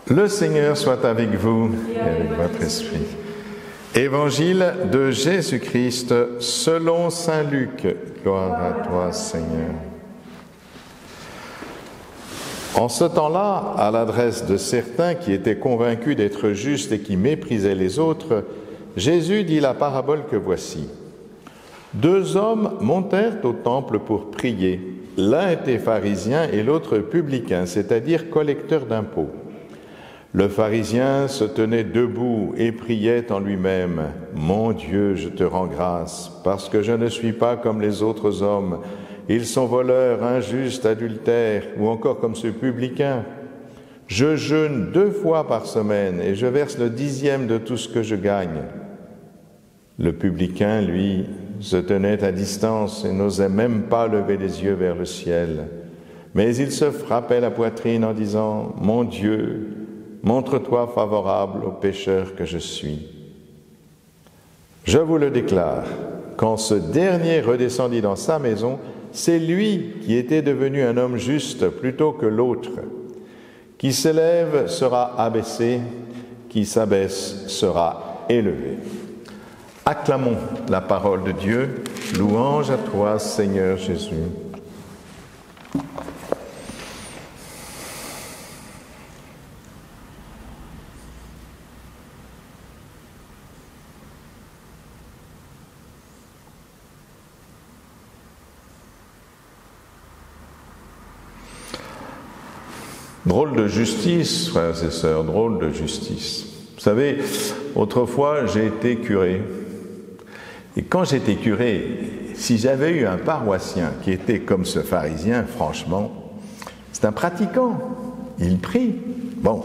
Le Seigneur soit avec vous et avec votre esprit. Évangile de Jésus-Christ selon saint Luc. Gloire à toi, Seigneur. En ce temps-là, à l'adresse de certains qui étaient convaincus d'être justes et qui méprisaient les autres, Jésus dit la parabole que voici. 2 hommes montèrent au temple pour prier. L'un était pharisien et l'autre publicain, c'est-à-dire collecteur d'impôts. Le pharisien se tenait debout et priait en lui-même « Mon Dieu, je te rends grâce, parce que je ne suis pas comme les autres hommes. Ils sont voleurs, injustes, adultères, ou encore comme ce publicain. Je jeûne 2 fois par semaine et je verse le 10e de tout ce que je gagne. » Le publicain, lui, se tenait à distance et n'osait même pas lever les yeux vers le ciel. Mais il se frappait la poitrine en disant « Mon Dieu, montre-toi favorable au pécheur que je suis. » Je vous le déclare, quand ce dernier redescendit dans sa maison, c'est lui qui était devenu un homme juste plutôt que l'autre. Qui s'élève sera abaissé, qui s'abaisse sera élevé. Acclamons la parole de Dieu. Louange à toi, Seigneur Jésus. Drôle de justice, frères et sœurs, drôle de justice. Vous savez, autrefois, j'ai été curé. Et quand j'étais curé, si j'avais eu un paroissien qui était comme ce pharisien, franchement, c'est un pratiquant. Il prie. Bon,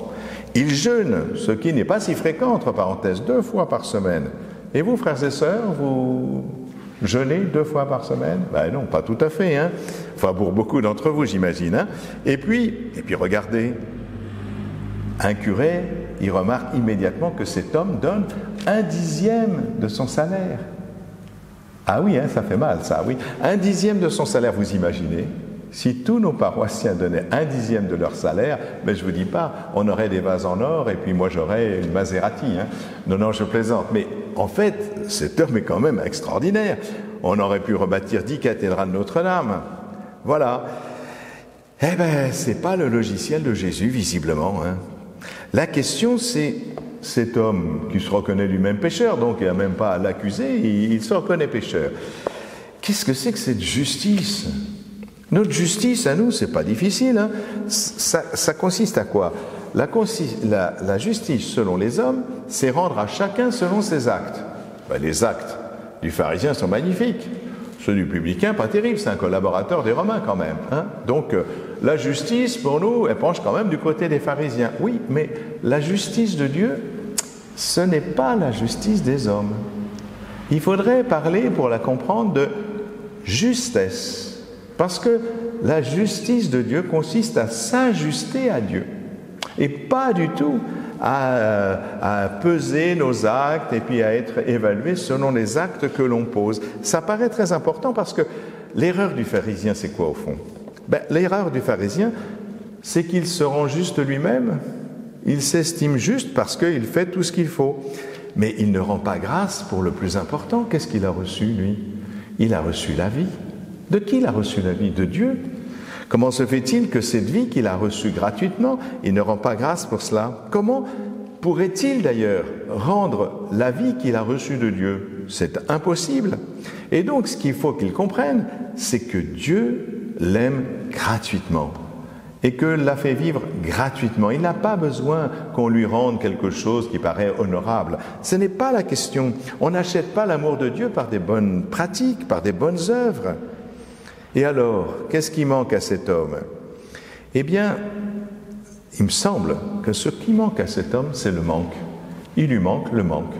il jeûne, ce qui n'est pas si fréquent, entre parenthèses, 2 fois par semaine. Et vous, frères et sœurs, vous jeûnez 2 fois par semaine? Ben non, pas tout à fait, hein. Enfin, pour beaucoup d'entre vous, j'imagine, hein. Et puis, regardez, un curé, il remarque immédiatement que cet homme donne 1/10 de son salaire. Ah oui, hein, ça fait mal, ça, oui. 1/10 de son salaire, vous imaginez? Si tous nos paroissiens donnaient 1/10 de leur salaire, ben je ne vous dis pas, on aurait des vases en or et puis moi j'aurais une Maserati. Hein. Non, je plaisante. Mais en fait, cet homme est quand même extraordinaire. On aurait pu rebâtir 10 cathédrales Notre-Dame. Voilà. Eh bien, ce n'est pas le logiciel de Jésus, visiblement. Hein. La question, c'est cet homme qui se reconnaît lui-même pécheur, donc il n'y a même pas à l'accuser, il se reconnaît pécheur. Qu'est-ce que c'est que cette justice ? Notre justice, à nous, c'est pas difficile. Hein. Ça consiste à quoi ? La justice, selon les hommes, c'est rendre à chacun selon ses actes. Ben, les actes du pharisien sont magnifiques. Ceux du publicain, pas terrible, c'est un collaborateur des Romains quand même. Hein. Donc, la justice, pour nous, elle penche quand même du côté des pharisiens. Oui, mais la justice de Dieu, ce n'est pas la justice des hommes. Il faudrait parler, pour la comprendre, de justesse. Parce que la justice de Dieu consiste à s'ajuster à Dieu. Et pas du tout à peser nos actes et puis à être évalués selon les actes que l'on pose. Ça paraît très important parce que l'erreur du pharisien, c'est quoi au fond ? Ben, l'erreur du pharisien, c'est qu'il se rend juste lui-même. Il s'estime juste parce qu'il fait tout ce qu'il faut. Mais il ne rend pas grâce pour le plus important. Qu'est-ce qu'il a reçu, lui ? Il a reçu la vie. De qui il a reçu la vie ? De Dieu. Comment se fait-il que cette vie qu'il a reçue gratuitement, il ne rend pas grâce pour cela ? Comment pourrait-il d'ailleurs rendre la vie qu'il a reçue de Dieu ? C'est impossible. Et donc ce qu'il faut qu'il comprenne, c'est que Dieu l'aime gratuitement et que l'a fait vivre gratuitement. Il n'a pas besoin qu'on lui rende quelque chose qui paraît honorable. Ce n'est pas la question. On n'achète pas l'amour de Dieu par des bonnes pratiques, par des bonnes œuvres. Et alors, qu'est-ce qui manque à cet homme ? Eh bien, il me semble que ce qui manque à cet homme, c'est le manque. Il lui manque le manque.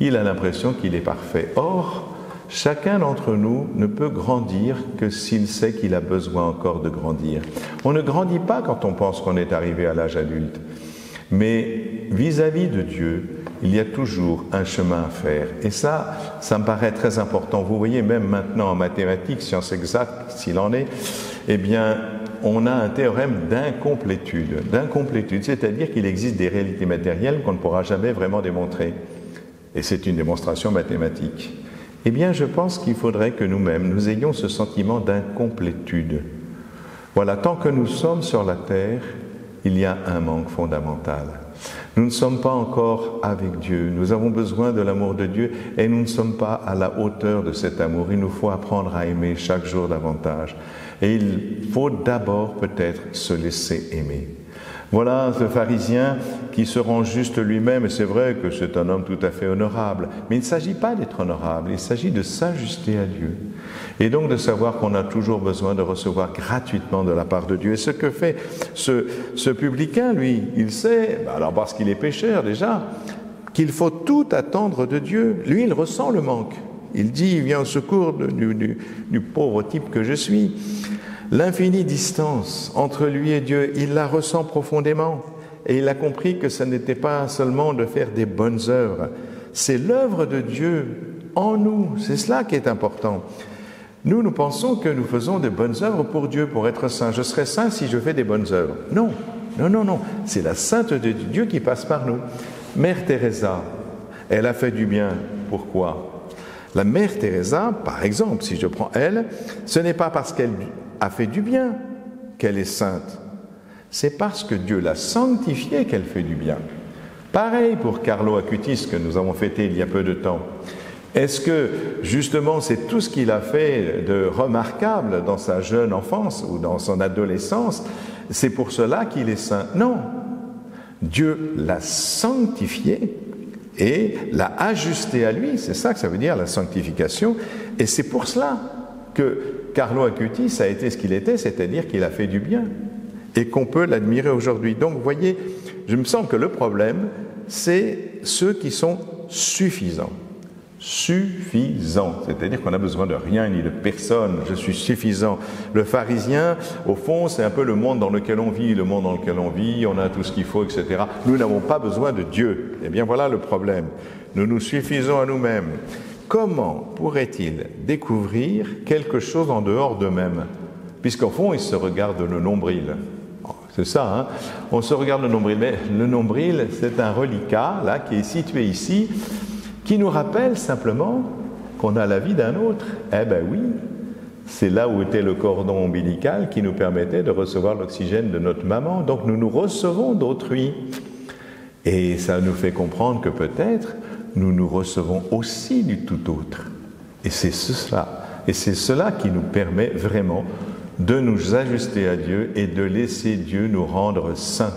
Il a l'impression qu'il est parfait. Or, chacun d'entre nous ne peut grandir que s'il sait qu'il a besoin encore de grandir. On ne grandit pas quand on pense qu'on est arrivé à l'âge adulte. Mais vis-à-vis de Dieu, il y a toujours un chemin à faire. Et ça me paraît très important. Vous voyez, même maintenant en mathématiques, sciences exactes, s'il en est, eh bien, on a un théorème d'incomplétude, c'est-à-dire qu'il existe des réalités matérielles qu'on ne pourra jamais vraiment démontrer. Et c'est une démonstration mathématique. Eh bien, je pense qu'il faudrait que nous-mêmes, nous ayons ce sentiment d'incomplétude. Voilà, tant que nous sommes sur la terre, il y a un manque fondamental. Nous ne sommes pas encore avec Dieu, nous avons besoin de l'amour de Dieu et nous ne sommes pas à la hauteur de cet amour. Il nous faut apprendre à aimer chaque jour davantage. Et il faut d'abord peut-être se laisser aimer. Voilà ce pharisien qui se rend juste lui-même, et c'est vrai que c'est un homme tout à fait honorable, mais il ne s'agit pas d'être honorable, il s'agit de s'ajuster à Dieu. Et donc de savoir qu'on a toujours besoin de recevoir gratuitement de la part de Dieu. Et ce que fait ce publicain, lui, il sait, alors parce qu'il est pécheur déjà, qu'il faut tout attendre de Dieu. Lui, il ressent le manque. Il dit, il vient au secours du pauvre type que je suis. L'infinie distance entre lui et Dieu, il la ressent profondément. Et il a compris que ce n'était pas seulement de faire des bonnes œuvres, c'est l'œuvre de Dieu en nous, c'est cela qui est important. Nous pensons que nous faisons des bonnes œuvres pour Dieu, pour être saints. Je serai saint si je fais des bonnes œuvres. Non, c'est la sainteté de Dieu qui passe par nous. Mère Teresa, elle a fait du bien. Pourquoi ? La Mère Teresa, par exemple, si je prends elle, ce n'est pas parce qu'elle a fait du bien qu'elle est sainte. C'est parce que Dieu l'a sanctifiée qu'elle fait du bien. Pareil pour Carlo Acutis que nous avons fêté il y a peu de temps. Est-ce que justement c'est tout ce qu'il a fait de remarquable dans sa jeune enfance ou dans son adolescence, c'est pour cela qu'il est saint? Non. Dieu l'a sanctifié et l'a ajusté à lui, c'est ça que ça veut dire la sanctification, et c'est pour cela que Carlo Acutis a été ce qu'il était, c'est-à-dire qu'il a fait du bien et qu'on peut l'admirer aujourd'hui. Donc vous voyez, je me sens que le problème, c'est ceux qui sont suffisants. Suffisant, c'est-à-dire qu'on n'a besoin de rien ni de personne, je suis suffisant. Le pharisien, au fond, c'est un peu le monde dans lequel on vit, on a tout ce qu'il faut, etc. Nous n'avons pas besoin de Dieu. Eh bien voilà le problème, nous nous suffisons à nous-mêmes. Comment pourrait-il découvrir quelque chose en dehors d'eux-mêmes? Puisqu'au fond, ils se regardent le nombril. C'est ça, hein? On se regarde le nombril, mais le nombril, c'est un reliquat, là, qui est situé ici, qui nous rappelle simplement qu'on a la vie d'un autre. Eh ben oui, c'est là où était le cordon ombilical qui nous permettait de recevoir l'oxygène de notre maman. Donc nous nous recevons d'autrui. Et ça nous fait comprendre que peut-être nous nous recevons aussi du tout autre. Et c'est cela qui nous permet vraiment de nous ajuster à Dieu et de laisser Dieu nous rendre saints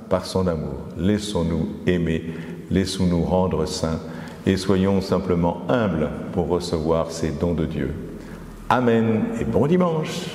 par son amour. Laissons-nous aimer, laissons-nous rendre saints et soyons simplement humbles pour recevoir ces dons de Dieu. Amen et bon dimanche.